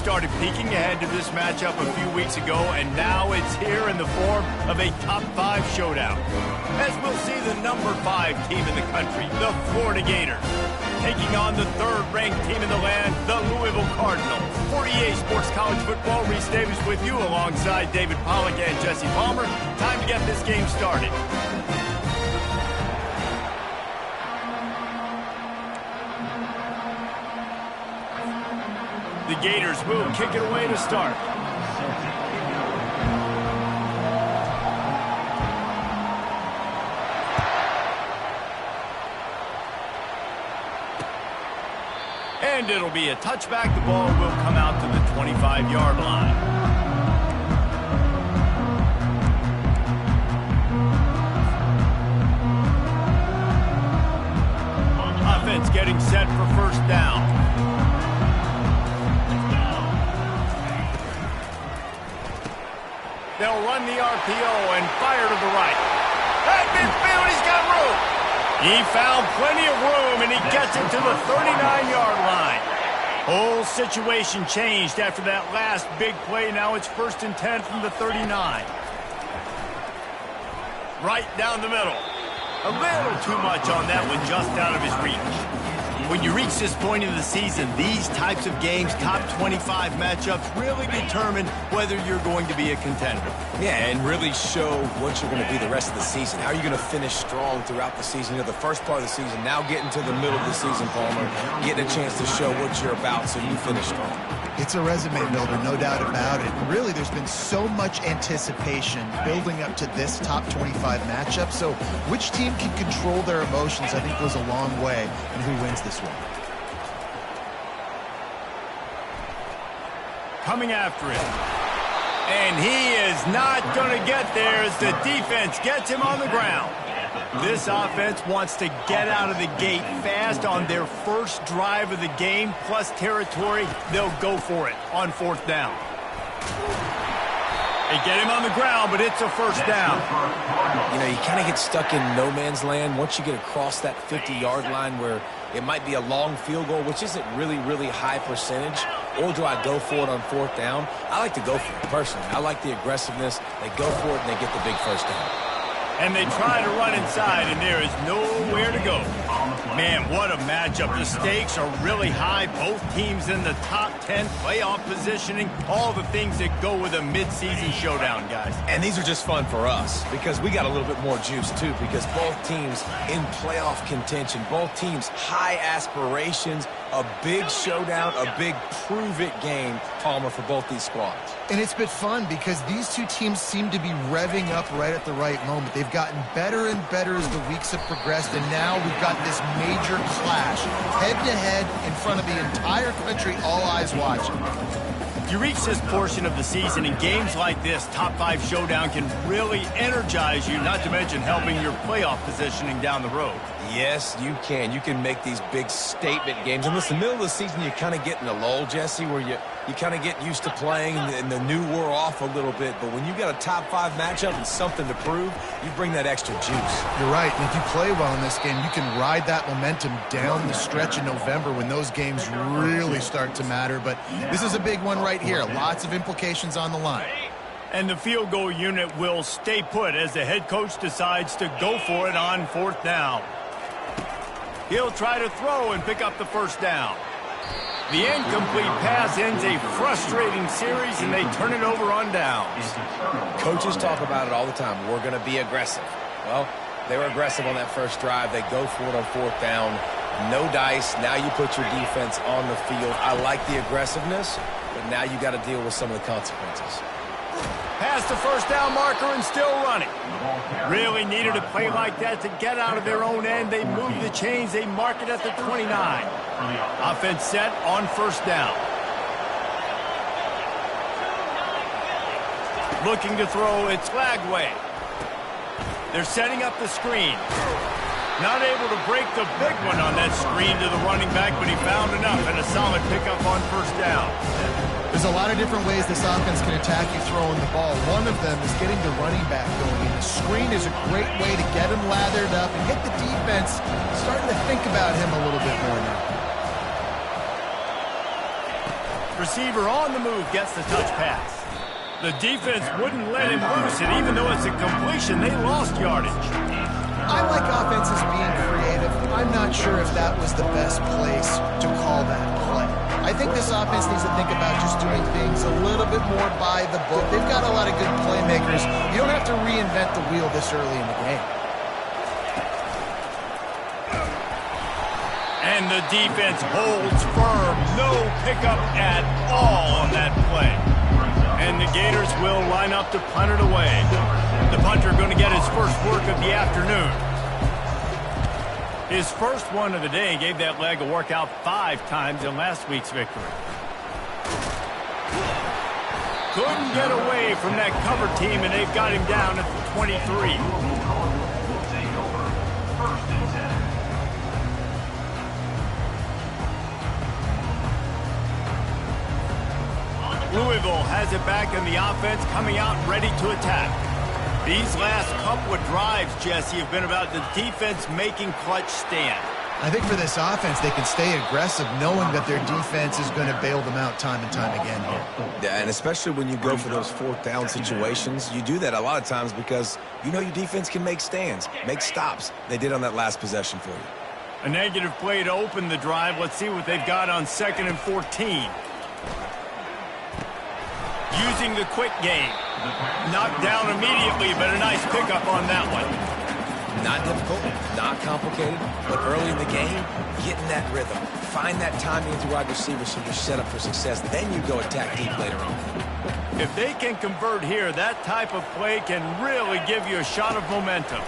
started peeking ahead to this matchup a few weeks ago, and now it's here in the form of a top 5 showdown. As we'll see the number 5 team in the country, the Florida Gators, taking on the 3rd-ranked team in the land, the Louisville Cardinals. For EA Sports College Football, Reese Davis with you alongside David Pollack and Jesse Palmer. Time to get this game started. The Gators will kick it away to start. And it'll be a touchback. The ball will come out to the 25-yard line. Offense getting set for first down. They'll run the RPO and fire to the right. At midfield, he's got room. He found plenty of room, and he gets it to the 39-yard line. Whole situation changed after that last big play. Now it's 1st and 10 from the 39. Right down the middle. A little too much on that one, just out of his reach. When you reach this point in the season, these types of games, top 25 matchups, really determine whether you're going to be a contender. Yeah, and really show what you're going to be the rest of the season. How are you going to finish strong throughout the season? You know, the first part of the season, now getting to the middle of the season, Palmer, getting a chance to show what you're about so you finish strong. It's a resume builder, no doubt about it. And really, there's been so much anticipation building up to this top 25 matchup. So which team can control their emotions, I think, goes a long way in who wins this one. Coming after him. And he is not going to get there as the defense gets him on the ground. This offense wants to get out of the gate fast on their first drive of the game, plus territory. They'll go for it on 4th down. They get him on the ground, but it's a first down. You know, you kind of get stuck in no man's land once you get across that 50-yard line where it might be a long field goal, which isn't really high percentage. Or do I go for it on 4th down? I like to go for it, personally. I like the aggressiveness. They go for it, and they get the big first down. And they try to run inside, and there is nowhere to go. Man, what a matchup. The stakes are really high. Both teams in the top 10, playoff positioning, all the things that go with a midseason showdown, guys. And these are just fun for us because we got a little bit more juice, too, because both teams in playoff contention, both teams high aspirations, a big showdown, a big prove-it game, Palmer, for both these squads. And it's been fun because these two teams seem to be revving up right at the right moment. They've gotten better and better as the weeks have progressed, and now we've got this major clash, head-to-head in front of the entire country, all eyes watching. You reach this portion of the season, and games like this, top 5 showdown, can really energize you, not to mention helping your playoff positioning down the road. Yes, you can. You can make these big statement games. And listen, middle of the season, you kind of get in a lull, Jesse, where you kind of get used to playing and the new wore off a little bit. But when you got a top 5 matchup and something to prove, you bring that extra juice. You're right. And if you play well in this game, you can ride that momentum down the stretch in November when those games really start to matter. But this is a big one right here. Lots of implications on the line. And the field goal unit will stay put as the head coach decides to go for it on 4th down. He'll try to throw and pick up the first down. The incomplete pass ends a frustrating series, and they turn it over on downs. Coaches talk about it all the time. We're going to be aggressive. Well, they were aggressive on that first drive. They go for it on 4th down. No dice. Now you put your defense on the field. I like the aggressiveness, but now you got to deal with some of the consequences. Past the first down marker and still running. Really needed a play like that to get out of their own end. They move the chains. They mark it at the 29. Offense set on 1st down. Looking to throw, it's Lagway. They're setting up the screen. Not able to break the big one on that screen to the running back, but he found enough and a solid pickup on 1st down. There's a lot of different ways this offense can attack you throwing the ball. One of them is getting the running back going. And the screen is a great way to get him lathered up and get the defense starting to think about him a little bit more now. Receiver on the move gets the touch pass. The defense wouldn't let him loose, and even though it's a completion, they lost yardage. I like offenses being creative. I'm not sure if that was the best place to call that play. I think this offense needs to think about just doing things a little bit more by the book. They've got a lot of good playmakers. You don't have to reinvent the wheel this early in the game. And the defense holds firm. No pickup at all on that play. And the Gators will line up to punt it away. The punter going to get his first work of the afternoon. His first one of the day gave that leg a workout 5 times in last week's victory. Couldn't get away from that cover team, and they've got him down at the 23. Louisville has it back in the offense, coming out ready to attack. These last couple of drives, Jesse, have been about the defense making clutch stand. I think for this offense, they can stay aggressive knowing that their defense is going to bail them out time and time again here. Yeah, and especially when you go for those 4th down situations, you do that a lot of times because you know your defense can make stands, make stops. They did on that last possession for you. A negative play to open the drive. Let's see what they've got on 2nd and 14. Using the quick game. Knocked down immediately, but a nice pickup on that one. Not difficult, not complicated, but early in the game, get in that rhythm. Find that timing with your wide receiver so you're set up for success. Then you go attack deep later on. If they can convert here, that type of play can really give you a shot of momentum.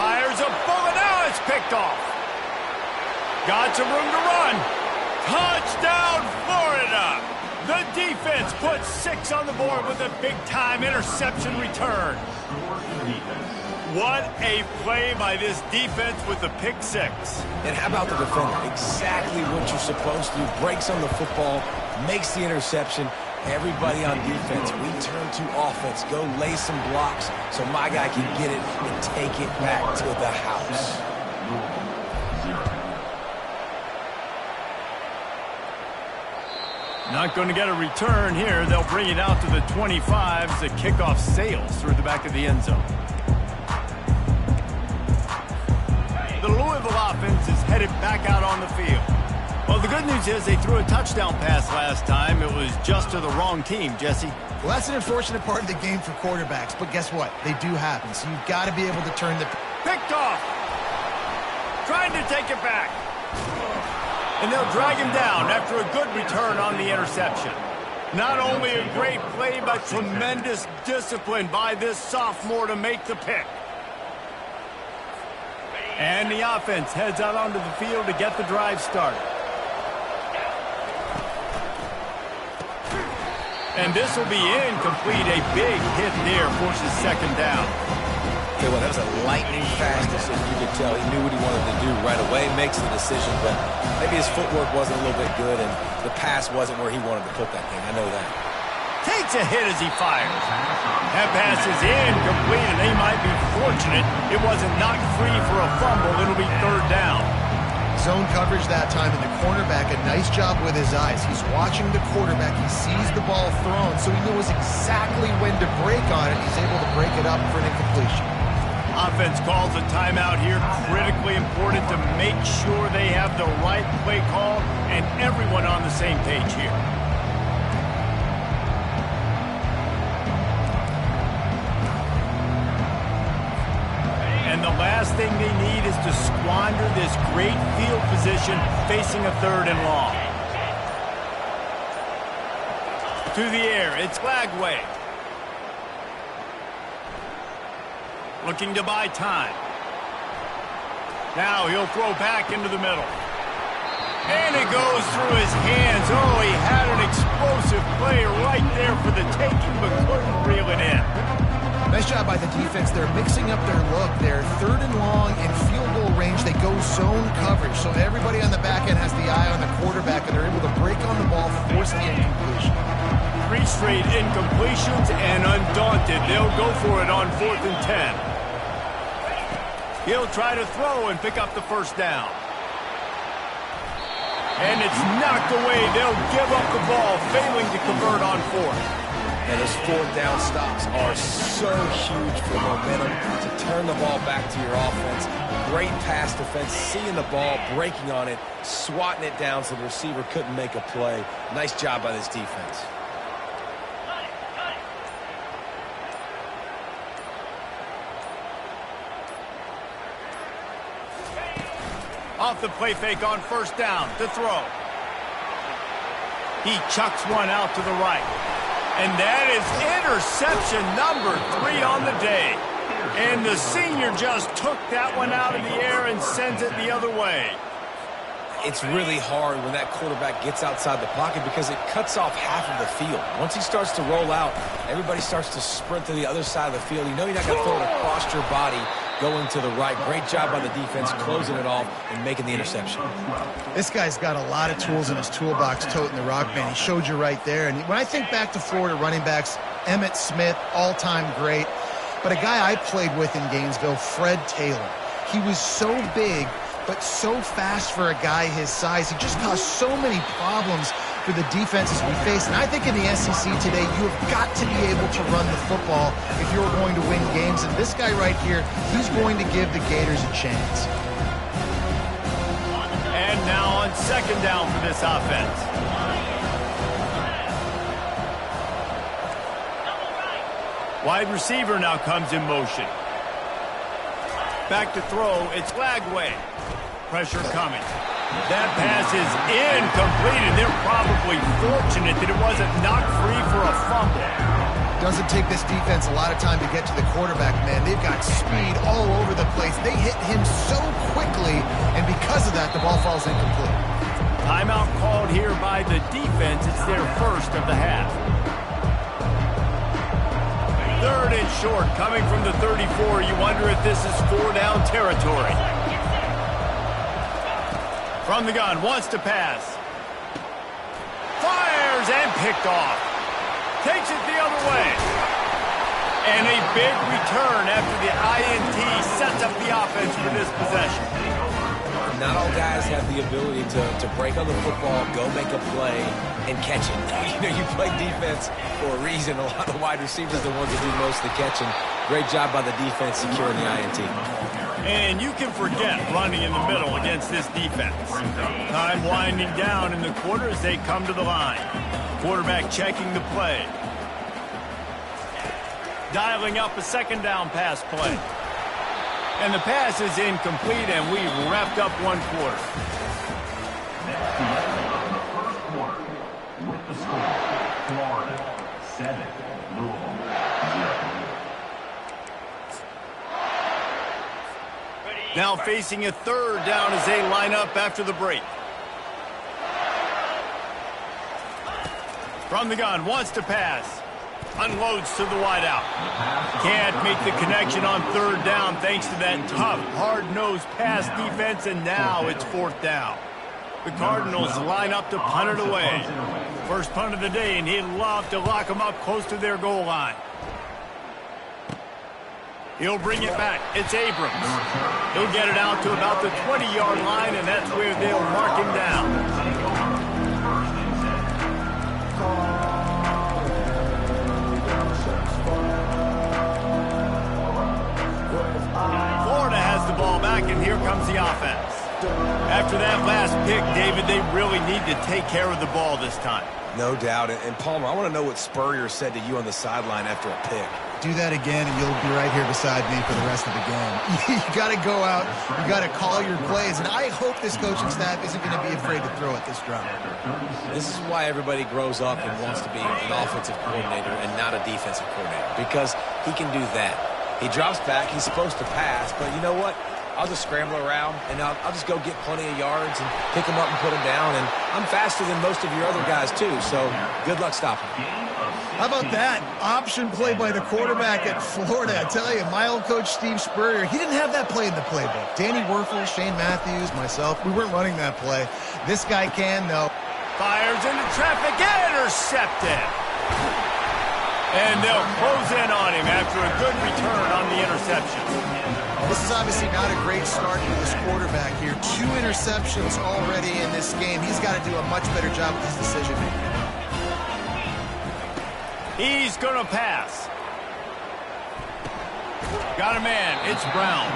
Fires a bullet. Now it's picked off. Got some room to run. Touchdown, Florida! The defense puts 6 on the board with a big-time interception return. What a play by this defense with the pick 6. And how about the defender? Exactly what you're supposed to do. Breaks on the football, makes the interception. Everybody on defense, we turn to offense. Go lay some blocks so my guy can get it and take it back to the house. Not going to get a return here. They'll bring it out to the 25 as the kickoff sails through the back of the end zone. The Louisville offense is headed back out on the field. Well, the good news is they threw a touchdown pass last time. It was just to the wrong team, Jesse. Well, that's an unfortunate part of the game for quarterbacks, but guess what? They do happen, so you've got to be able to turn the... Picked off! Trying to take it back. And they'll drag him down after a good return on the interception. Not only a great play, but tremendous discipline by this sophomore to make the pick. And the offense heads out onto the field to get the drive started. And this will be incomplete. A big hit there forces 2nd down. Okay, well, that was a lightning-fast decision. You could tell he knew what he wanted to do right away, makes the decision, but maybe his footwork wasn't a little bit good, and the pass wasn't where he wanted to put that thing. I know that. Takes a hit as he fires. That pass is incomplete, and they might be fortunate it wasn't knocked free for a fumble. It'll be 3rd down. Zone coverage that time, and the cornerback, a nice job with his eyes. He's watching the quarterback. He sees the ball thrown, so he knows exactly when to break on it. He's able to break it up for an incompletion. Offense calls a timeout here. Critically important to make sure they have the right play call and everyone on the same page here. And the last thing they need is to squander this great field position facing a 3rd and long. To the air, it's Lagway. Looking to buy time. Now he'll throw back into the middle. And it goes through his hands. Oh, he had an explosive play right there for the taking, but couldn't reel it in. Nice job by the defense. They're mixing up their look. They're 3rd and long in field goal range. They go zone coverage. So everybody on the back end has the eye on the quarterback, and they're able to break on the ball, force the incompletion. 3 straight incompletions, and undaunted, they'll go for it on 4th and 10. He'll try to throw and pick up the 1st down. And it's knocked away. They'll give up the ball, failing to convert on fourth. And those fourth down stops are so huge for momentum to turn the ball back to your offense. Great pass defense, seeing the ball, breaking on it, swatting it down so the receiver couldn't make a play. Nice job by this defense. Off the play fake on first down to throw. He chucks one out to the right. And that is interception number 3 on the day. And the senior just took that one out of the air and sends it the other way. It's really hard when that quarterback gets outside the pocket because it cuts off half of the field. Once he starts to roll out, everybody starts to sprint to the other side of the field. You know you're not going to throw it across your body going to the right. Great job by the defense closing it off and making the interception. This guy's got a lot of tools in his toolbox toting the rock, man. He showed you right there. And when I think back to Florida running backs, Emmitt Smith, all-time great. But a guy I played with in Gainesville, Fred Taylor. He was so big, but so fast for a guy his size. He just caused so many problems for the defenses we face. And I think in the SEC today, you have got to be able to run the football if you're going to win games. And this guy right here, he's going to give the Gators a chance. And now on second down for this offense. Wide receiver now comes in motion. Back to throw, it's Lagway. Pressure coming. That pass is incomplete, and they're probably fortunate that it wasn't knocked free for a fumble. Doesn't take this defense a lot of time to get to the quarterback, man. They've got speed all over the place. They hit him so quickly, and because of that, the ball falls incomplete. Timeout called here by the defense. It's their first of the half. Third and short, coming from the 34. You wonder if this is 4-down territory. From the gun, wants to pass. Fires and picked off. Takes it the other way. And a big return after the INT sets up the offense for this possession. Not all guys have the ability to break on the football, go make a play, and catch it. You know, you play defense for a reason. A lot of wide receivers are the ones that do most of the catching. Great job by the defense securing the INT. And you can forget running in the middle against this defense. Time winding down in the quarter as they come to the line. Quarterback checking the play. Dialing up a second down pass play. And the pass is incomplete, and we've wrapped up one quarter. With the score, Florida 7, Louisville 0. Now facing a third down as they line up after the break. From the gun, wants to pass. Unloads to the wideout. Can't make the connection on third down thanks to that tough, hard-nosed pass defense, and now it's fourth down. The Cardinals line up to punt it away. First punt of the day, and he'd love to lock them up close to their goal line. He'll bring it back. It's Abrams. He'll get it out to about the 20-yard line, and that's where they'll mark him down. Florida has the ball back, and here comes the offense. After that last pick, David, they really need to take care of the ball this time. No doubt. And Palmer, I want to know what Spurrier said to you on the sideline after a pick. Do that again, and you'll be right here beside me for the rest of the game. You got to go out. You got to call your plays, and I hope this coaching staff isn't going to be afraid to throw at this drum. This is why everybody grows up and wants to be an offensive coordinator and not a defensive coordinator, because he can do that. He drops back. He's supposed to pass, but you know what? I'll just scramble around, and I'll just go get plenty of yards and pick them up and put them down. And I'm faster than most of your other guys, too, so good luck stopping me. How about that option play by the quarterback at Florida? I tell you, my old coach, Steve Spurrier, he didn't have that play in the playbook. Danny Werfel, Shane Matthews, myself, we weren't running that play. This guy can, though. Fires into traffic, intercepted. And they'll close in on him after a good return on the interception. This is obviously not a great start for this quarterback here. 2 interceptions already in this game. He's got to do a much better job with his decision-making. He's going to pass. Got a man. It's Brown.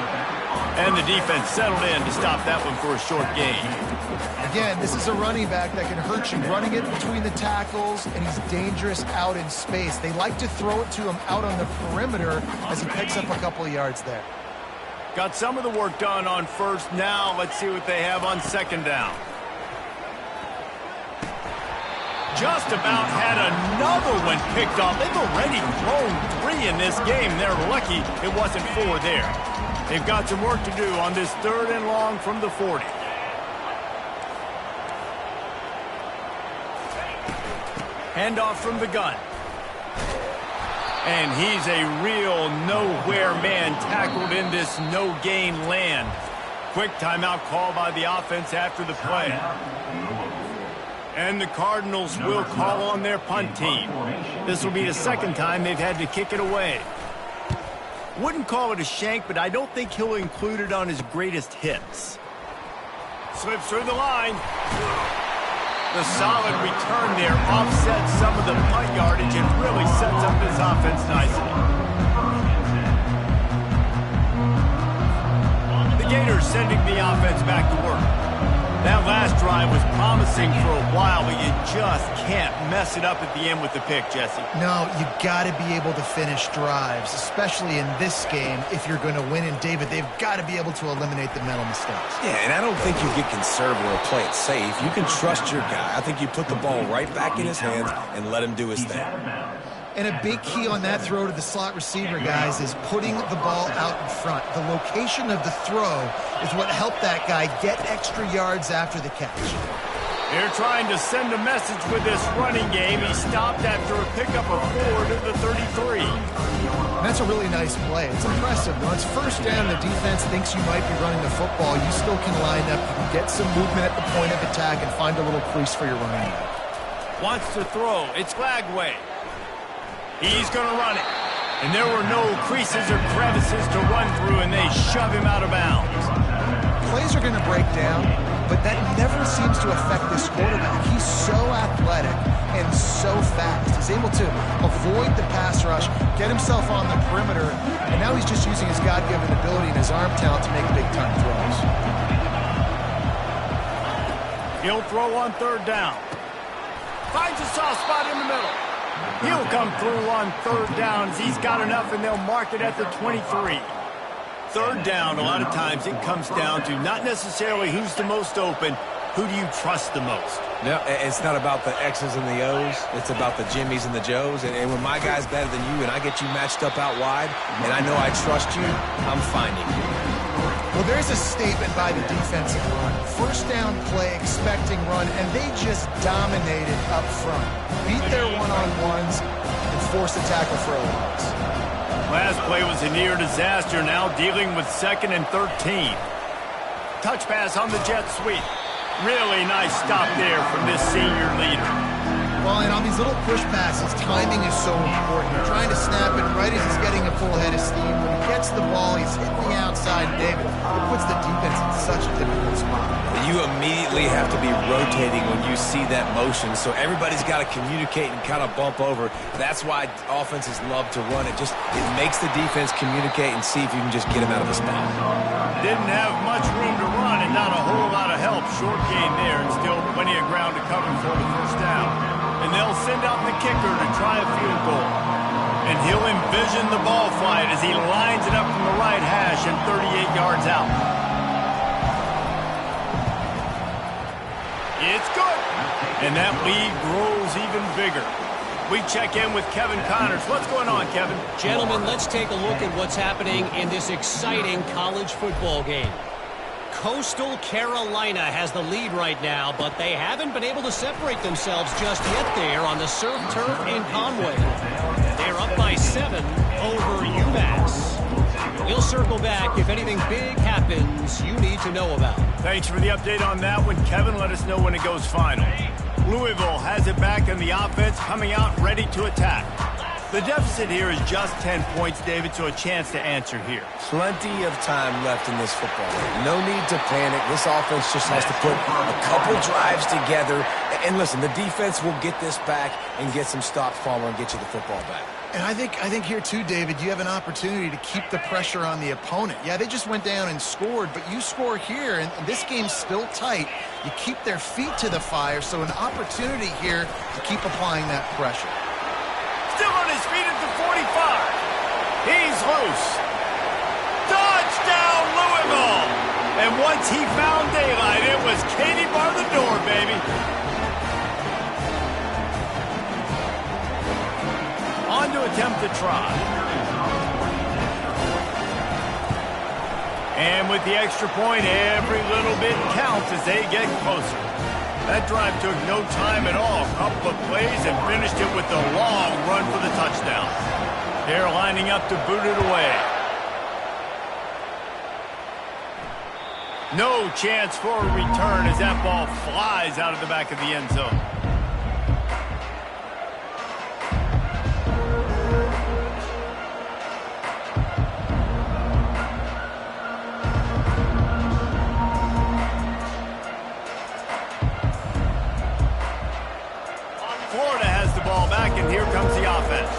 And the defense settled in to stop that one for a short gain. Again, this is a running back that can hurt you, running it between the tackles, and he's dangerous out in space. They like to throw it to him out on the perimeter as he picks up a couple of yards there. Got some of the work done on first. Now let's see what they have on second down. Just about had another one picked off. They've already thrown 3 in this game. They're lucky it wasn't 4 there. They've got some work to do on this 3rd and long from the 40. Handoff from the gun. And he's a real nowhere man tackled in this no-gain land. Quick timeout call by the offense after the play. And the Cardinals will call on their punt team. This will be the 2nd time they've had to kick it away. Wouldn't call it a shank, but I don't think he'll include it on his greatest hits. Slips through the line. The solid return there offsets some of the punt yardage and really sets up this offense nicely. The Gators sending the offense back to work. That last drive was promising for a while, but you just can't mess it up at the end with the pick, Jesse. No, you got to be able to finish drives, especially in this game if you're going to win. And, David, they've got to be able to eliminate the mental mistakes. Yeah, and I don't think you get conservative or play it safe. You can trust your guy. I think you put the ball right back in his hands and let him do his thing. And a big key on that throw to the slot receiver, guys, is putting the ball out in front. The location of the throw is what helped that guy get extra yards after the catch. They're trying to send a message with this running game. He stopped after a pickup of 4 to the 33. And that's a really nice play. It's impressive. When it's first down, the defense thinks you might be running the football. You still can line up. You can get some movement at the point of attack and find a little crease for your running back. Wants to throw. It's Glagway. He's going to run it. And there were no creases or crevices to run through, and they shove him out of bounds. Plays are going to break down, but that never seems to affect this quarterback. He's so athletic and so fast. He's able to avoid the pass rush, get himself on the perimeter, and now he's just using his God-given ability and his arm talent to make big-time throws. He'll throw on 3rd down. Finds a soft spot in the middle. He'll come through on 3rd down as he's got enough, and they'll mark it at the 23. 3rd down, a lot of times it comes down to not necessarily who's the most open, who do you trust the most? No, it's not about the X's and the O's. It's about the Jimmys and the Joes. And when my guy's better than you and I get you matched up out wide, and I know I trust you, I'm finding you. Well, there's a statement by the defensive line. First down play, expecting run, and they just dominated up front. Beat their one-on-ones and forced a tackle for a loss. Last play was a near disaster, now dealing with 2nd and 13. Touch pass on the jet sweep. Really nice stop there from this senior leader. Well, and on these little push passes, timing is so important. You're trying to snap it right as he's getting a full head of steam. When he gets the ball, he's hitting the outside, David. It puts the defense in such a difficult spot. You immediately have to be rotating when you see that motion, so everybody's got to communicate and kind of bump over. That's why offenses love to run it. It makes the defense communicate and see if you can just get him out of the spot. Didn't have much room to run and not a whole lot of help. Short gain there and still plenty of ground to cover for the 1st down. And they'll send out the kicker to try a field goal. And he'll envision the ball flight as he lines it up from the right hash and 38 yards out. It's good. And that lead grows even bigger. We check in with Kevin Connors. What's going on, Kevin? Gentlemen, let's take a look at what's happening in this exciting college football game. Coastal Carolina has the lead right now, but they haven't been able to separate themselves just yet there on the surf turf in Conway. They're up by 7 over UMass. We'll circle back if anything big happens you need to know about. Thanks for the update on that one, Kevin. Let us know when it goes final. Louisville has it back in the offense, coming out ready to attack. The deficit here is just 10 points, David, so a chance to answer here. Plenty of time left in this football game. No need to panic. This offense just has to put a couple drives together. And listen, the defense will get this back and get some stops, Palmer, and get you the football back. And I think here too, David, you have an opportunity to keep the pressure on the opponent. Yeah, they just went down and scored, but you score here, and this game's still tight. You keep their feet to the fire, so an opportunity here to keep applying that pressure. Still on his feet at the 45. He's loose. Touchdown, Louisville! And once he found daylight, it was Katie bar the door, baby. On to attempt the try. And with the extra point, every little bit counts as they get closer. That drive took no time at all. A couple of plays and finished it with a long run for the touchdown. They're lining up to boot it away. No chance for a return as that ball flies out of the back of the end zone. Here comes the offense.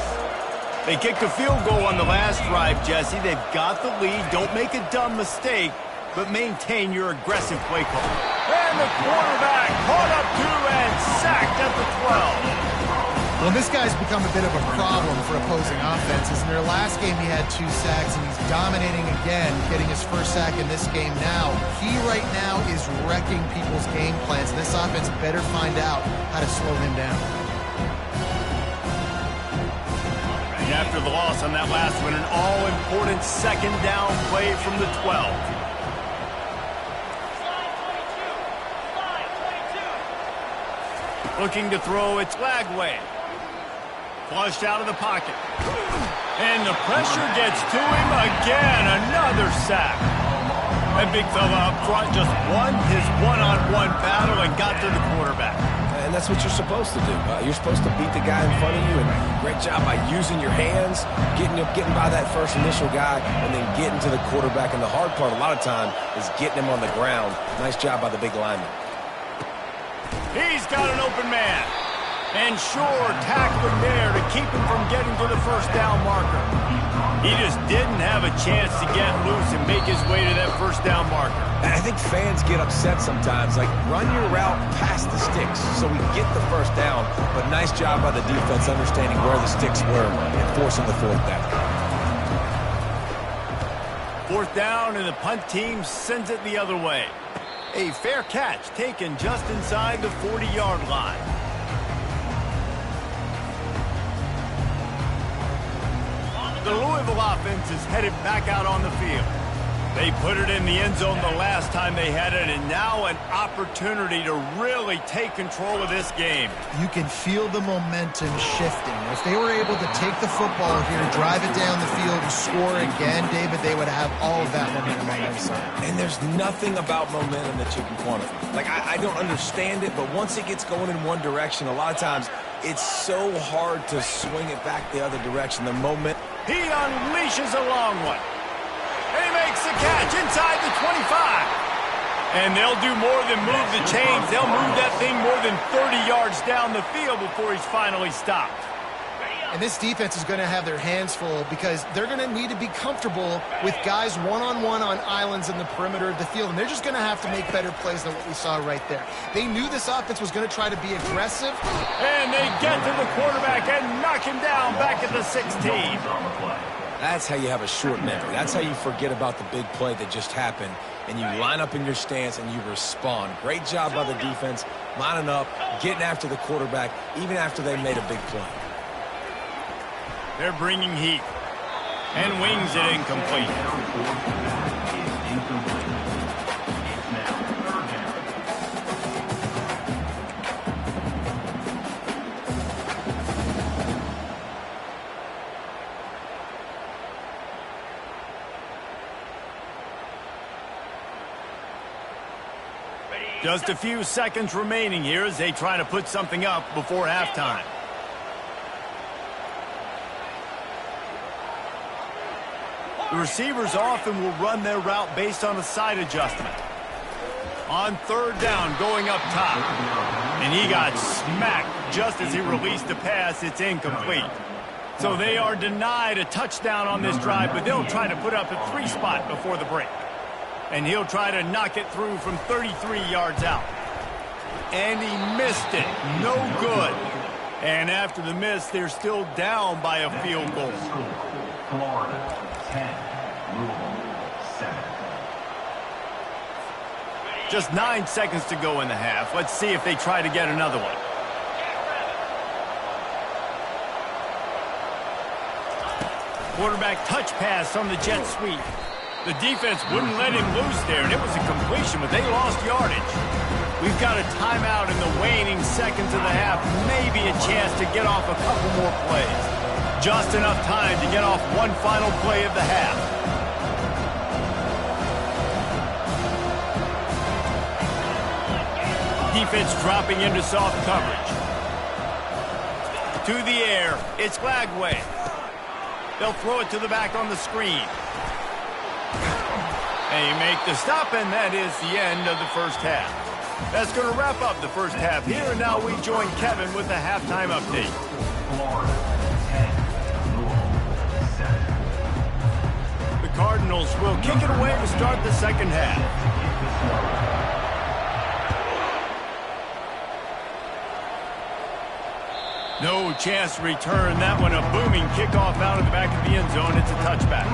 They kicked a field goal on the last drive, Jesse. They've got the lead. Don't make a dumb mistake, but maintain your aggressive play call. And the quarterback caught up to and sacked at the 12. Well, this guy's become a bit of a problem for opposing offenses. In their last game, he had 2 sacks, and he's dominating again, getting his first sack in this game now. He right now is wrecking people's game plans. This offense better find out how to slow him down. After the loss on that last one, an all-important second down play from the 12. Looking to throw, it's Lagway. Flushed out of the pocket. And the pressure gets to him again. Another sack. That big fella up front just won his one-on-one battle and got to the quarterback. And that's what you're supposed to do. You're supposed to beat the guy in front of you, and great job by using your hands, getting by that first initial guy, and then getting to the quarterback. And the hard part a lot of time is getting him on the ground. Nice job by the big lineman. He's got an open man. And sure, tackling there to keep him from getting to the first down marker. He just didn't have a chance to get loose and make his way to that first down marker. And I think fans get upset sometimes, like run your route past the sticks so we get the first down, but nice job by the defense understanding where the sticks were and forcing the 4th down. 4th down, and the punt team sends it the other way. A fair catch taken just inside the 40-yard line. The Louisville offense is headed back out on the field. They put it in the end zone the last time they had it, and now an opportunity to really take control of this game. You can feel the momentum shifting. If they were able to take the football here, drive it down the field, and score again, David, they would have all of that momentum on their side. And there's nothing about momentum that you can quantify. Like, I don't understand it, but once it gets going in one direction, a lot of times it's so hard to swing it back the other direction. The moment. He unleashes a long one. And he makes the catch inside the 25. And they'll do more than move the chains. They'll move that thing more than 30 yards down the field before he's finally stopped. And this defense is going to have their hands full because they're going to need to be comfortable with guys one-on-one on islands in the perimeter of the field. And they're just going to have to make better plays than what we saw right there. They knew this offense was going to try to be aggressive. And they get to the quarterback and knock him down back at the 16. That's how you have a short memory. That's how you forget about the big play that just happened. And you line up in your stance and you respond. Great job by the defense, lining up, getting after the quarterback, even after they made a big play. They're bringing heat. And wings it incomplete. Just a few seconds remaining here as they try to put something up before halftime. The receivers often will run their route based on a side adjustment. On third down, going up top. And he got smacked just as he released the pass. It's incomplete. So they are denied a touchdown on this drive, but they'll try to put up a 3 spot before the break. And he'll try to knock it through from 33 yards out. And he missed it. No good. And after the miss, they're still down by a field goal. Florida, 10. Louisville, 7. Just 9 seconds to go in the half. Let's see if they try to get another one. Quarterback touch pass on the jet sweep. The defense wouldn't let him loose there, and it was a completion, but they lost yardage. We've got a timeout in the waning seconds of the half. Maybe a chance to get off a couple more plays. Just enough time to get off one final play of the half. Defense dropping into soft coverage. To the air. It's Lagway. They'll throw it to the back on the screen. They make the stop, and that is the end of the first half. That's going to wrap up the first half here, and now we join Kevin with the halftime update. Florida, 10. Louisville, 7. The Cardinals will kick it away to start the second half. No chance to return that one. A booming kickoff out of the back of the end zone. It's a touchback.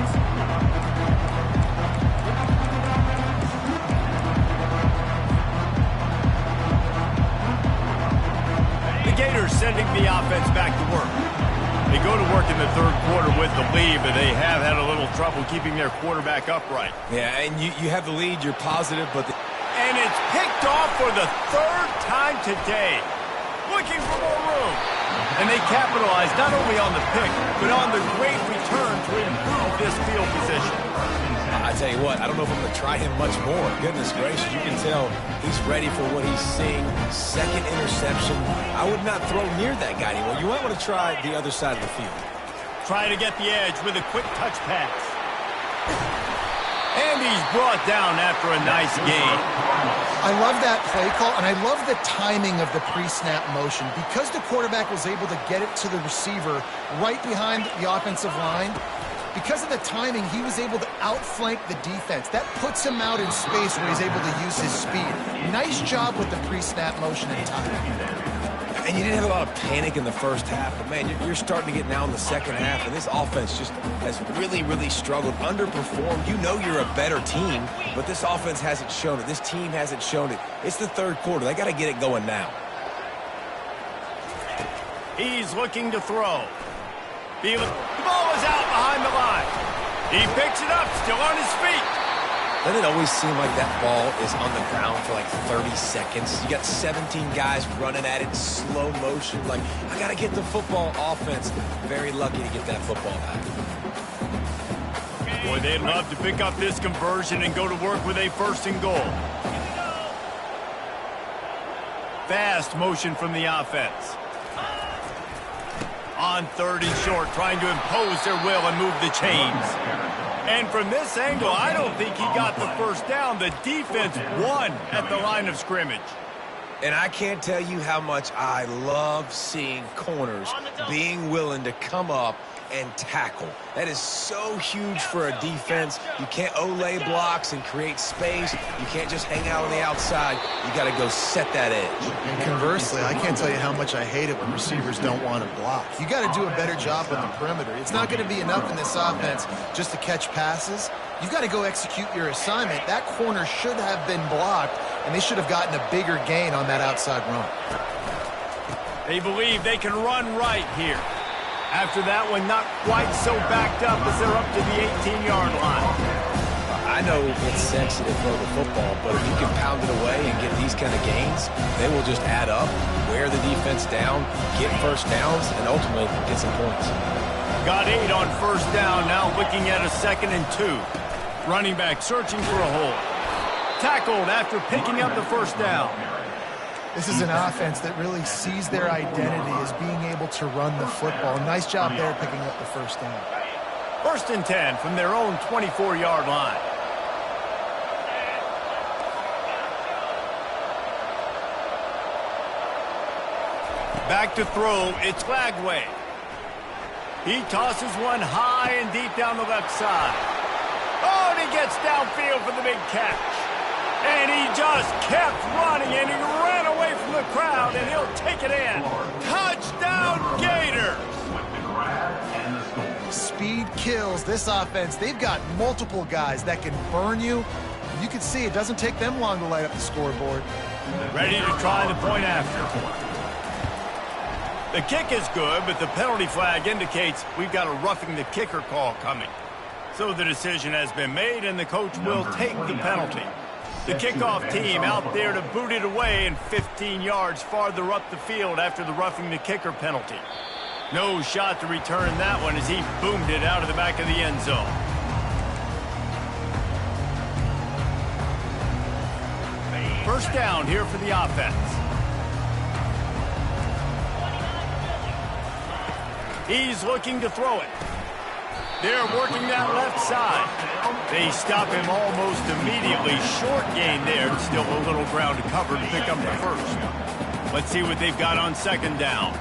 The Gators sending the offense back to work. They go to work in the third quarter with the lead, but they have had a little trouble keeping their quarterback upright. Yeah, and you have the lead. You're positive, but... And it's picked off for the third time today. Looking for more room. And they capitalize not only on the pick, but on the great return to improve this field position. I tell you what, I don't know if I'm going to try him much more. Goodness gracious, you can tell he's ready for what he's seeing. Second interception. I would not throw near that guy anymore. You might want to try the other side of the field. Try to get the edge with a quick touch pass. And he's brought down after a nice gain. I love that play call, and I love the timing of the pre-snap motion. Because the quarterback was able to get it to the receiver right behind the offensive line, because of the timing, he was able to outflank the defense. That puts him out in space where he's able to use his speed. Nice job with the pre-snap motion and timing. And you didn't have a lot of panic in the first half, but, man, you're starting to get now in the second half, and this offense just has really, really struggled, underperformed. You know you're a better team, but this offense hasn't shown it. This team hasn't shown it. It's the third quarter. They got to get it going now. He's looking to throw. The ball is out behind the line. He picks it up, still on his feet. Doesn't it always seem like that ball is on the ground for like 30 seconds? You got 17 guys running at it, slow motion. Like, I got to get the football. Offense, very lucky to get that football back. Boy, they'd love to pick up this conversion and go to work with a first and goal. Fast motion from the offense. On third and short, trying to impose their will and move the chains. And from this angle, I don't think he got the first down. The defense won at the line of scrimmage. And I can't tell you how much I love seeing corners being willing to come up and tackle. That is so huge for a defense. You can't olay blocks and create space. You can't just hang out on the outside. You got to go set that edge. And conversely, I can't tell you how much I hate it when receivers don't want to block. You got to do a better job on the perimeter. It's not going to be enough in this offense just to catch passes. You've got to go execute your assignment. That corner should have been blocked, and they should have gotten a bigger gain on that outside run. They believe they can run right here. After that one, not quite so backed up as they're up to the 18-yard line. I know it's sexy to throw the football, but if you can pound it away and get these kind of gains, they will just add up, wear the defense down, get first downs, and ultimately get some points. Got 8 on first down, now looking at a 2nd and 2. Running back searching for a hole. Tackled after picking up the first down. This is an offense that really sees their identity as being able to run the football. Nice job there picking up the first down. First and 10 from their own 24-yard line. Back to throw, it's Lagway. He tosses one high and deep down the left side. Oh, and he gets downfield for the big catch. And he just kept running, and he ran away from the crowd, and he'll take it in. Touchdown, Gators! Speed kills this offense. They've got multiple guys that can burn you. You can see it doesn't take them long to light up the scoreboard. Ready to try the point after. The kick is good, but the penalty flag indicates we've got a roughing the kicker call coming. So the decision has been made, and the coach will take the penalty. The kickoff team out there to boot it away and 15 yards farther up the field after the roughing the kicker penalty. No shot to return that one as he boomed it out of the back of the end zone. First down here for the offense. He's looking to throw it. They're working that left side. They stop him almost immediately. Short gain there. Still a little ground to cover to pick up the first. Let's see what they've got on second down.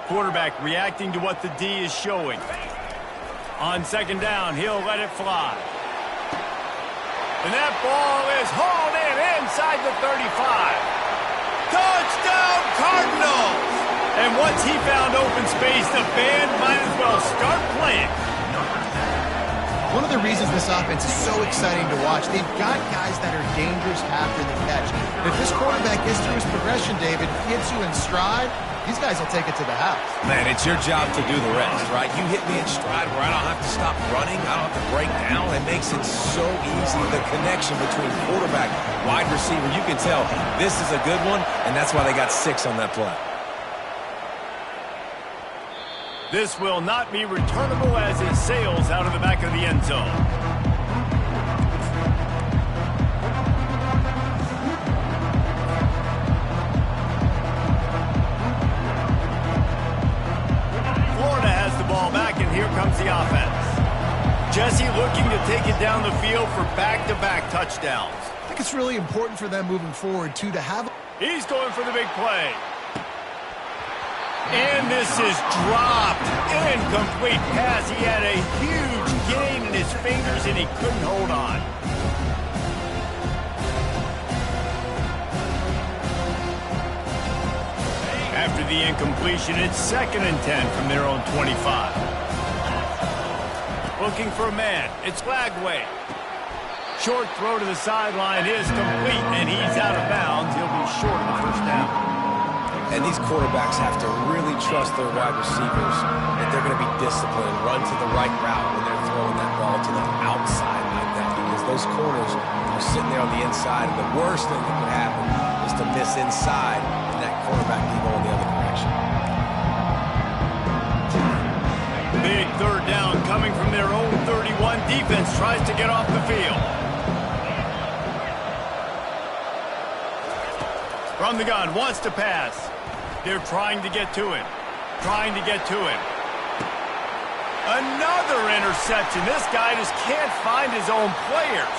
Quarterback reacting to what the D is showing. On second down, he'll let it fly. And that ball is hauled in inside the 35. Touchdown, Cardinals! And once he found open space, the band might as well start playing. One of the reasons this offense is so exciting to watch, they've got guys that are dangerous after the catch. If this quarterback gets through his progression, David, gets you in stride, these guys will take it to the house. Man, it's your job to do the rest, right? You hit me in stride where I don't have to stop running. I don't have to break down. It makes it so easy. The connection between quarterback, wide receiver, you can tell this is a good one, and that's why they got 6 on that play. This will not be returnable as it sails out of the back of the end zone. Florida has the ball back, and here comes the offense. Jesse looking to take it down the field for back-to-back touchdowns. I think it's really important for them moving forward, too, to have... He's going for the big play. And this is dropped. Incomplete pass. He had a huge gain in his fingers, and he couldn't hold on. After the incompletion, it's 2nd and 10 from their own 25. Looking for a man. It's Lagway. Short throw to the sideline is complete, and he's out of bounds. He'll be short of the first down. And these quarterbacks have to really trust their wide receivers that they're going to be disciplined and run to the right route when they're throwing that ball to the outside like that, because those corners are sitting there on the inside, and the worst thing that could happen is to miss inside and that quarterback can go in the other direction. Big third down coming from their own 31. Defense tries to get off the field. From the gun, wants to pass. They're trying to get to him. Trying to get to him. Another interception. This guy just can't find his own players.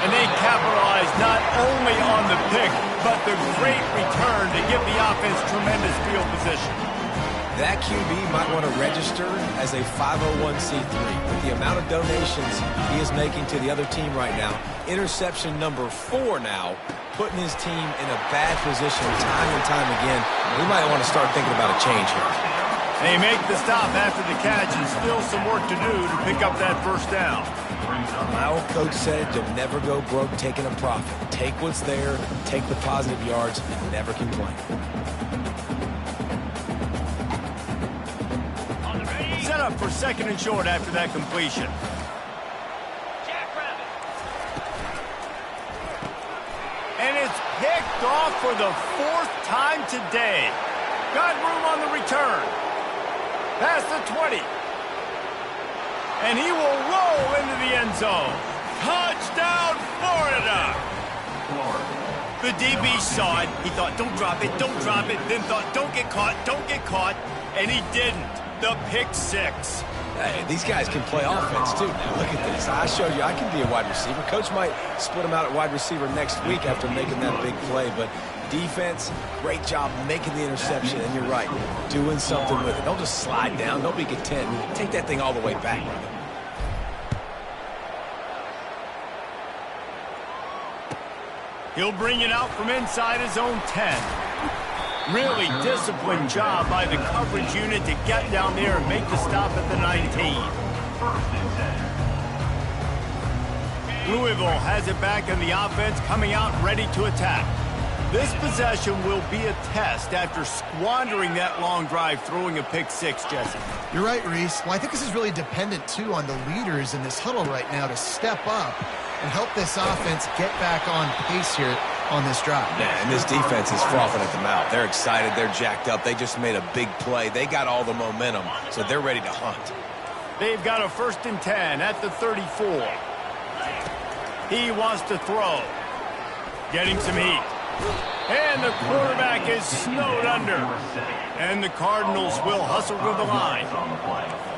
And they capitalize not only on the pick, but the great return to give the offense tremendous field position. That QB might want to register as a 501c3. With the amount of donations he is making to the other team right now, interception number 4 now, putting his team in a bad position time and time again. We might want to start thinking about a change here. They make the stop after the catch, and still some work to do to pick up that first down. My old coach said you'll never go broke taking a profit. Take what's there, take the positive yards, and never complain. Set up for 2nd and short after that completion. And it's picked off for the 4th time today. Got room on the return. Past the 20. And he will roll into the end zone. Touchdown, Florida! The DB saw it. He thought, don't drop it, don't drop it. Then thought, don't get caught. And he didn't. The pick six. Hey, these guys can play offense, too. Now, look at this. I showed you I can be a wide receiver. Coach might split him out at wide receiver next week after making that big play. But defense, great job making the interception. And you're right, doing something with it. Don't just slide down. Don't be content. Take that thing all the way back, brother. He'll bring it out from inside his own 10. Really disciplined job by the coverage unit to get down there and make the stop at the 19. Louisville has it back in the offense, coming out ready to attack. This possession will be a test after squandering that long drive, throwing a pick six, Jesse. You're right, Reese. Well, I think this is really dependent, too, on the leaders in this huddle right now to step up and help this offense get back on pace here on this drive. Yeah, and this defense is frothing at the mouth. They're excited. They're jacked up. They just made a big play. They got all the momentum, so they're ready to hunt. They've got a 1st and 10 at the 34. He wants to throw. Getting some heat. And the quarterback is snowed under. And the Cardinals will hustle to the line.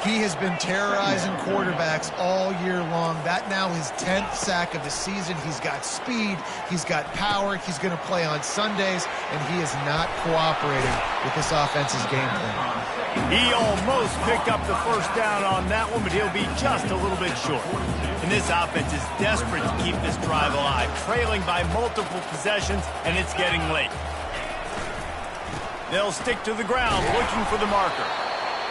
He has been terrorizing quarterbacks all year long. That now his 10th sack of the season. He's got speed. He's got power. He's going to play on Sundays. And he is not cooperating with this offense's game plan. He almost picked up the 1st down on that one, but he'll be just a little bit short. And this offense is desperate to keep this drive alive, trailing by multiple possessions, and it's getting late. They'll stick to the ground, looking for the marker.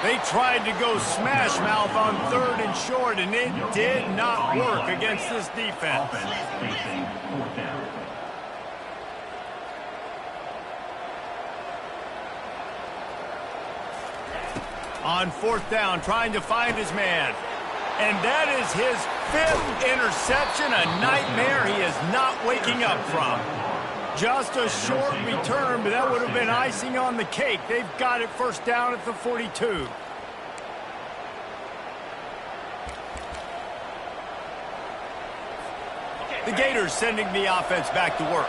They tried to go smash mouth on 3rd and short, and it did not work against this defense. On 4th down, trying to find his man. And that is his 5th interception, a nightmare he is not waking up from. Just a short return, but that would have been icing on the cake. They've got it 1st down at the 42. The Gators sending the offense back to work.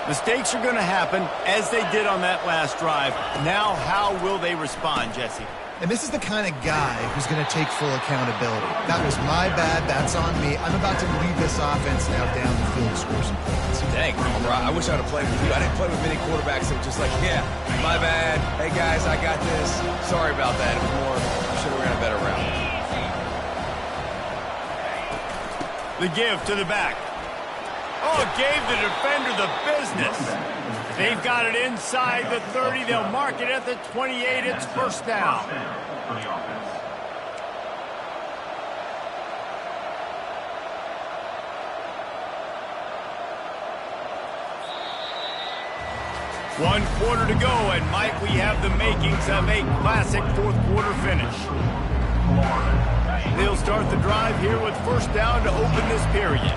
Mistakes are going to happen, as they did on that last drive. Now, how will they respond, Jesse? And this is the kind of guy who's going to take full accountability. That was my bad. That's on me. I'm about to lead this offense now down the field and score some points. Dang, I wish I would have played with you. I didn't play with many quarterbacks that were just like, yeah, my bad. Hey, guys, I got this. Sorry about that. It was more, I should have ran a better route. The give to the back. Oh, gave the defender the business. They've got it inside the 30. They'll mark it at the 28. It's 1st down. One quarter to go, and Mike, we have the makings of a classic 4th quarter finish. They'll start the drive here with 1st down to open this period.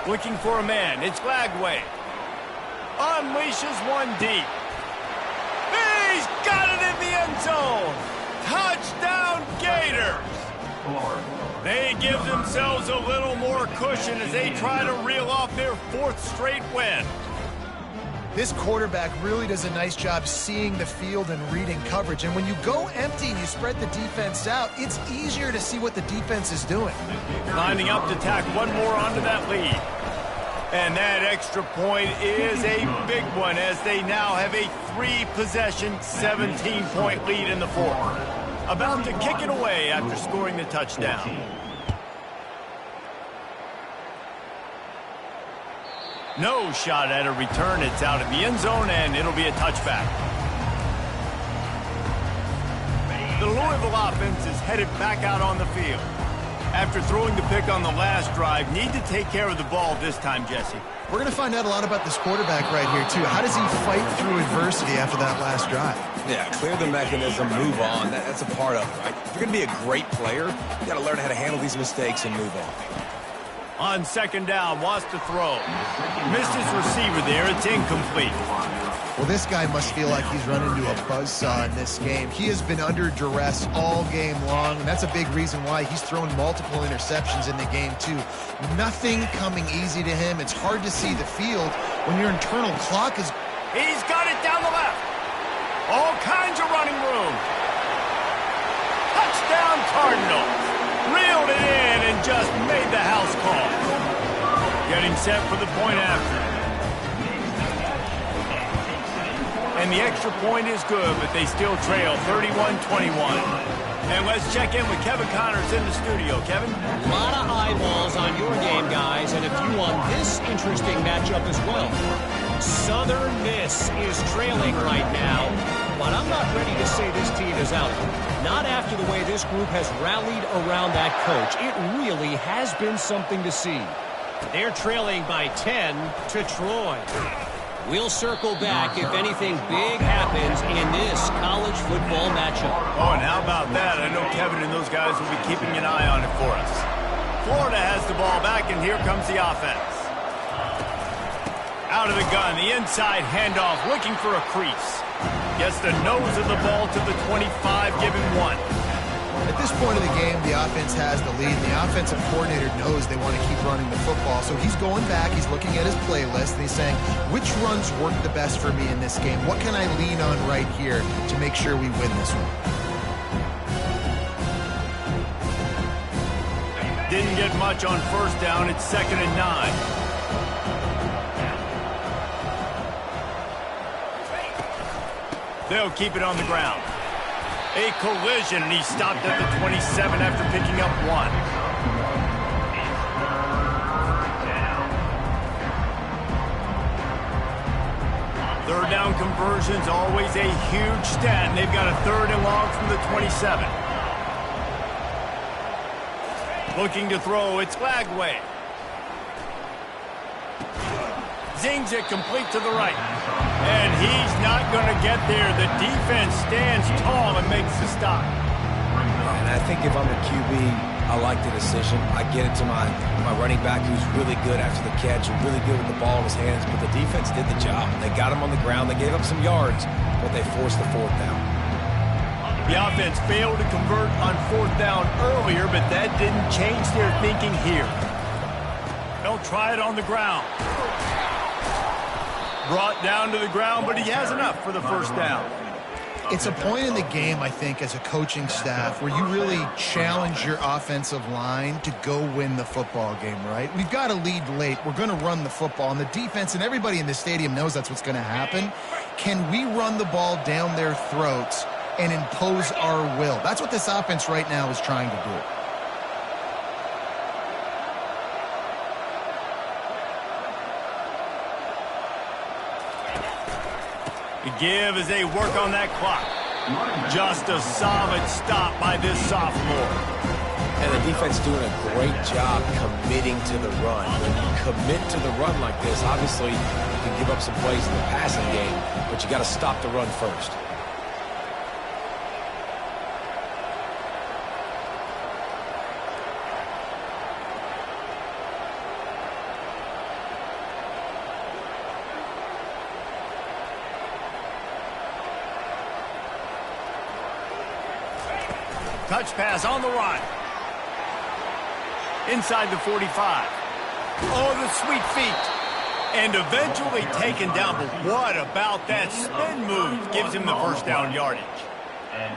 Looking for a man. It's Glagway. Unleashes one deep. He's got it in the end zone. Touchdown, Gators. They give themselves a little more cushion as they try to reel off their 4th straight win. This quarterback really does a nice job seeing the field and reading coverage. And when you go empty and you spread the defense out, it's easier to see what the defense is doing. Lining up to tack one more onto that lead. And that extra point is a big one as they now have a 3-possession, 17-point lead in the 4th. About to kick it away after scoring the touchdown. No shot at a return. It's out of the end zone, and it'll be a touchback. The Louisville offense is headed back out on the field. After throwing the pick on the last drive, need to take care of the ball this time, Jesse. We're going to find out a lot about this quarterback right here, too. How does he fight through adversity after that last drive? Yeah, clear the mechanism, move on. That's a part of it, right? If you're going to be a great player, you got to learn how to handle these mistakes and move on. On 2nd down, wants to throw. Missed his receiver there. It's incomplete. Well, this guy must feel like he's run into a buzzsaw in this game. He has been under duress all game long, and that's a big reason why he's thrown multiple interceptions in the game, too. Nothing coming easy to him. It's hard to see the field when your internal clock is... He's got it down the left. All kinds of running room. Touchdown, Cardinals. Reeled it in and just made the house call. Getting set for the point after. And the extra point is good, but they still trail 31-21. And let's check in with Kevin Connors in the studio. Kevin? A lot of eyeballs on your game, guys, and a few on this interesting matchup as well. Southern Miss is trailing right now, but I'm not ready to say this team is out. Not after the way this group has rallied around that coach. It really has been something to see. They're trailing by 10 to Troy. We'll circle back if anything big happens in this college football matchup. Oh, and how about that? I know Kevin and those guys will be keeping an eye on it for us. Florida has the ball back, and here comes the offense. Out of the gun, the inside handoff, looking for a crease. Gets the nose of the ball to the 25, giving one. At this point of the game, the offense has the lead. The offensive coordinator knows they want to keep running the football. So he's going back, he's looking at his playlist, and he's saying, which runs work the best for me in this game? What can I lean on right here to make sure we win this one? Didn't get much on first down. It's 2nd and 9. They'll keep it on the ground. A collision, and he stopped at the 27 after picking up one. Third down conversions, always a huge stat, and they've got a 3rd and long from the 27. Looking to throw, it's Lagway. Zings it complete to the right. And he's not going to get there. The defense stands tall and makes the stop. And I think if I'm a QB, I like the decision. I get it to my running back who's really good after the catch, really good with the ball in his hands, but the defense did the job. They got him on the ground. They gave up some yards, but they forced the 4th down. The offense failed to convert on 4th down earlier, but that didn't change their thinking here. They'll try it on the ground. Brought down to the ground, but he has enough for the 1st down. It's a point in the game, I think, as a coaching staff where you really challenge your offensive line to go win the football game, right? We've got to lead late. We're going to run the football, and the defense and everybody in the stadium knows that's what's going to happen. Can we run the ball down their throats and impose our will? That's what this offense right now is trying to do. The give as they work on that clock. Just a solid stop by this sophomore. And the defense doing a great job committing to the run. When you commit to the run like this, obviously you can give up some plays in the passing game, but you got to stop the run first. Touch pass on the run. Inside the 45. Oh, the sweet feet. And eventually taken down. But what about that spin move? Gives him the 1st down yardage.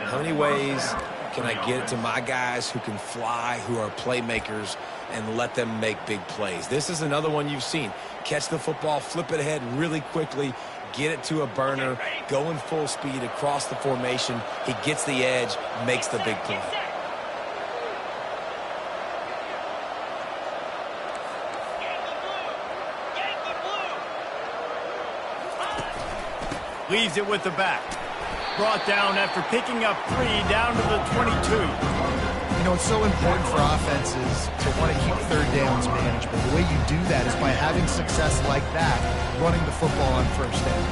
How many ways can I get it to my guys who can fly, who are playmakers, and let them make big plays? This is another one you've seen. Catch the football, flip it ahead really quickly, get it to a burner, go in full speed across the formation. He gets the edge, makes the big play. Leaves it with the back. Brought down after picking up 3 down to the 22. You know, it's so important for offenses to want to keep 3rd downs manageable. The way you do that is by having success like that, running the football on 1st down.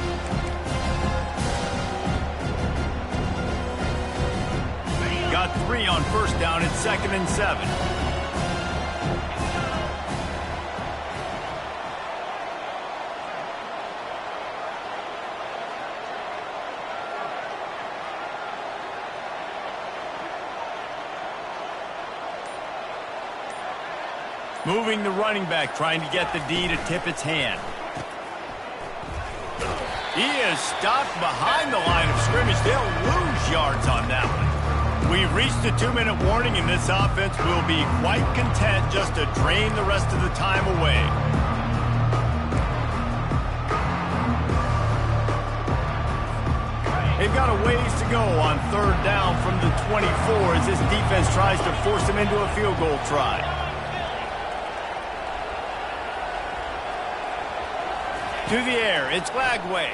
Got 3 on 1st down. It's 2nd and 7. Moving the running back, trying to get the D to tip its hand. He is stopped behind the line of scrimmage. They'll lose yards on that one. We've reached the 2-minute warning, and this offense will be quite content just to drain the rest of the time away. They've got a ways to go on 3rd down from the 24 as this defense tries to force them into a field goal try. To the air, it's Lagway.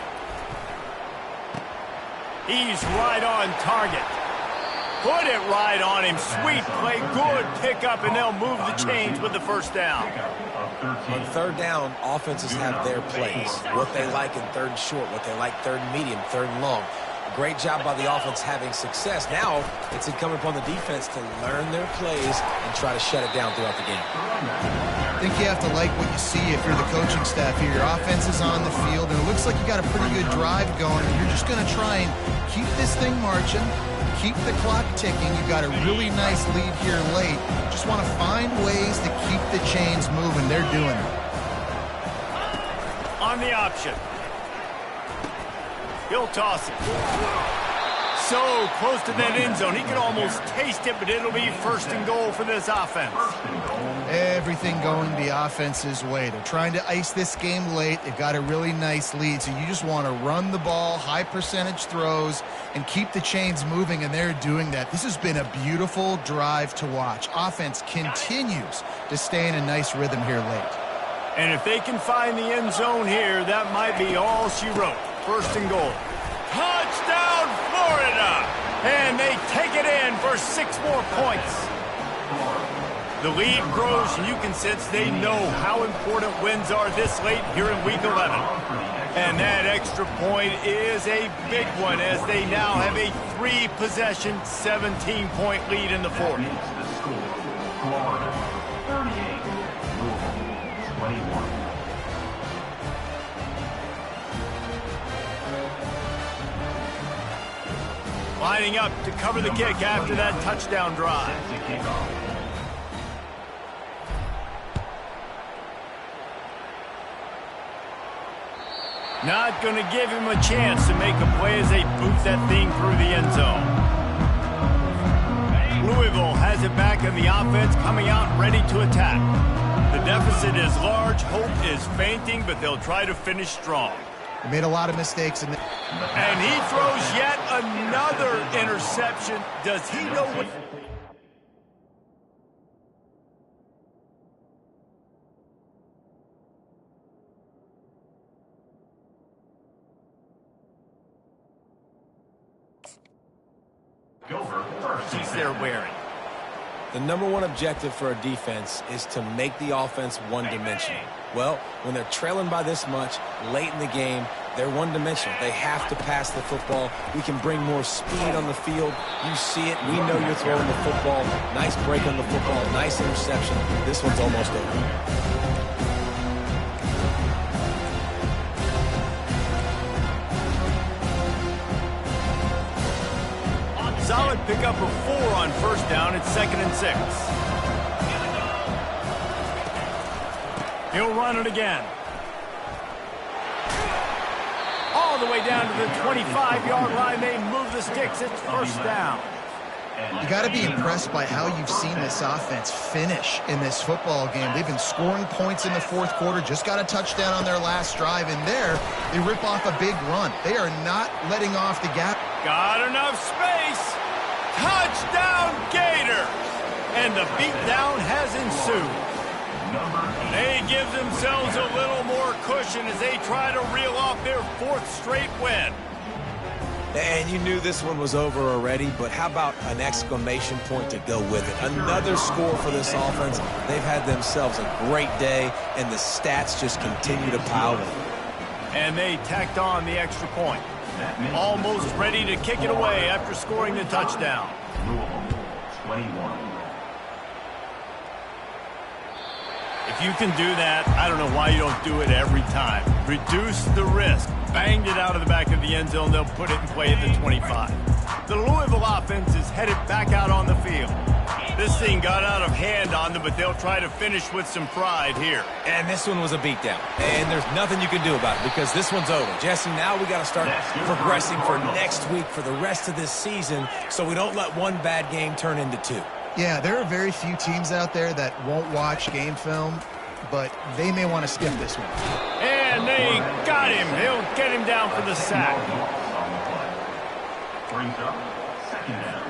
He's right on target. Put it right on him. Sweet play, good pickup, and they'll move the chains with the 1st down. On 3rd down, offenses have their plays. What they like in 3rd and short, what they like 3rd and medium, 3rd and long. Great job by the offense having success. Now it's incumbent upon the defense to learn their plays and try to shut it down throughout the game. I think you have to like what you see if you're the coaching staff here. Your offense is on the field, and it looks like you got a pretty good drive going. And you're just going to try and keep this thing marching, keep the clock ticking. You've got a really nice lead here late. Just want to find ways to keep the chains moving. They're doing it. On the option. He'll toss it. So close to that end zone. He can almost taste it, but it'll be 1st and goal for this offense. Everything going the offense's way. They're trying to ice this game late. They've got a really nice lead, so you just want to run the ball, high percentage throws, and keep the chains moving, and they're doing that. This has been a beautiful drive to watch. Offense continues to stay in a nice rhythm here late. And if they can find the end zone here, that might be all she wrote. 1st and goal. Touchdown, Florida! And they take it in for 6 more points. The lead grows, and you can sense they know how important wins are this late here in Week 11. And that extra point is a big one as they now have a 3-possession, 17-point lead in the 4th. Florida 38, Louisville 21. Lining up to cover the kick after that touchdown drive. Not going to give him a chance to make a play as they boot that thing through the end zone. Louisville has it back in the offense, coming out ready to attack. The deficit is large, hope is fainting, but they'll try to finish strong. They made a lot of mistakes. And he throws yet another interception. Does he know what... they're wearing? The #1 objective for a defense is to make the offense one-dimensional. Well, when they're trailing by this much late in the game, they're one-dimensional. They have to pass the football. We can bring more speed on the field. You see it. We know you're throwing the football. Nice break on the football. Nice interception. This one's almost over. Solid pickup of 4 on 1st down. It's 2nd and 6. He'll run it again. All the way down to the 25-yard line. They move the sticks. It's 1st down. You got to be impressed by how you've seen this offense finish in this football game. They've been scoring points in the 4th quarter, just got a touchdown on their last drive, and there they rip off a big run. They are not letting off the gap. Got enough space. Touchdown, Gator. And the beatdown has ensued. They give themselves a little more cushion as they try to reel off their 4th straight win. And you knew this one was over already, but how about an exclamation point to go with it? Another score for this offense. They've had themselves a great day, and the stats just continue to pile in. And they tacked on the extra point. Almost ready to kick it away after scoring the touchdown. Louisville 21. If you can do that, I don't know why you don't do it every time. Reduce the risk. Banged it out of the back of the end zone. They'll put it in play at the 25. The Louisville offense is headed back out on the field. This thing got out of hand on them, but they'll try to finish with some pride here. And this one was a beatdown. And there's nothing you can do about it because this one's over. Jesse, now we got to start progressing for next week for the rest of this season so we don't let one bad game turn into two. Yeah, there are very few teams out there that won't watch game film, but they may want to skip this one. And they got him. He'll get him down for the sack. Brings up second down.